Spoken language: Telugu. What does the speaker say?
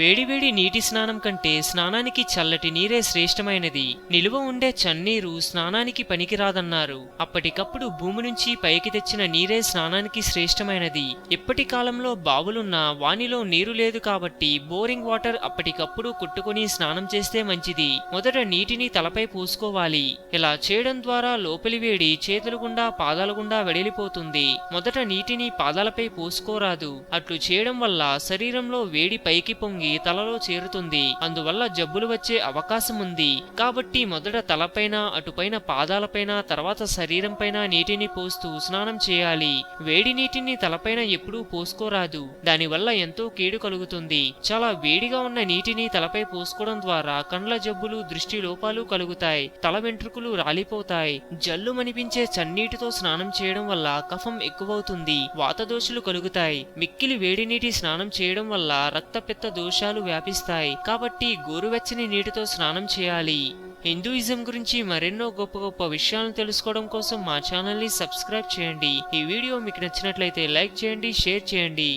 వేడివేడి నీటి స్నానం కంటే స్నానానికి చల్లటి నీరే శ్రేష్టమైనది. నిలువ ఉండే చన్నీరు స్నానానికి పనికిరాదన్నారు. అప్పటికప్పుడు భూమి నుంచి పైకి తెచ్చిన నీరే స్నానానికి శ్రేష్టమైనది. ఇప్పటి కాలంలో బావులున్నా వానిలో నీరు లేదు కాబట్టి బోరింగ్ వాటర్ అప్పటికప్పుడు కొట్టుకుని స్నానం చేస్తే మంచిది. మొదట నీటిని తలపై పోసుకోవాలి. ఇలా చేయడం ద్వారా లోపలి వేడి చేతుల గుండా పాదాల గుండా వెడలిపోతుంది. మొదట నీటిని పాదాలపై పోసుకోరాదు. అట్లు చేయడం వల్ల శరీరంలో వేడి పైకి పొంగి తలలో చేరుతుంది. అందువల్ల జబ్బులు వచ్చే అవకాశం ఉంది. కాబట్టి మొదట తలపైన, అటుపైన పాదాలపైన, తర్వాత శరీరం పైన నీటిని పోస్తూ స్నానం చేయాలి. వేడి నీటిని తలపైన ఎప్పుడూ పోసుకోరాదు. దానివల్ల ఎంతో కీడు కలుగుతుంది. చాలా వేడిగా ఉన్న నీటిని తలపై పోసుకోవడం ద్వారా కండ్ల జబ్బులు, దృష్టి లోపాలు కలుగుతాయి. తల వెంట్రుకలు రాలిపోతాయి. జల్లుమనిపించే చన్నీటితో స్నానం చేయడం వల్ల కఫం ఎక్కువవుతుంది. వాతదోషులు కలుగుతాయి. మిక్కిలి వేడి నీటి స్నానం చేయడం వల్ల రక్తపిత్త దోషాలు వ్యాపిస్తాయి. కాబట్టి గోరువెచ్చని నీటితో స్నానం చేయాలి. హిందూయిజం గురించి మరెన్నో గొప్ప గొప్ప విషయాలను తెలుసుకోవడం కోసం మా ఛానల్ ని సబ్స్క్రైబ్ చేయండి. ఈ వీడియో మీకు నచ్చినట్లయితే లైక్ చేయండి, షేర్ చేయండి.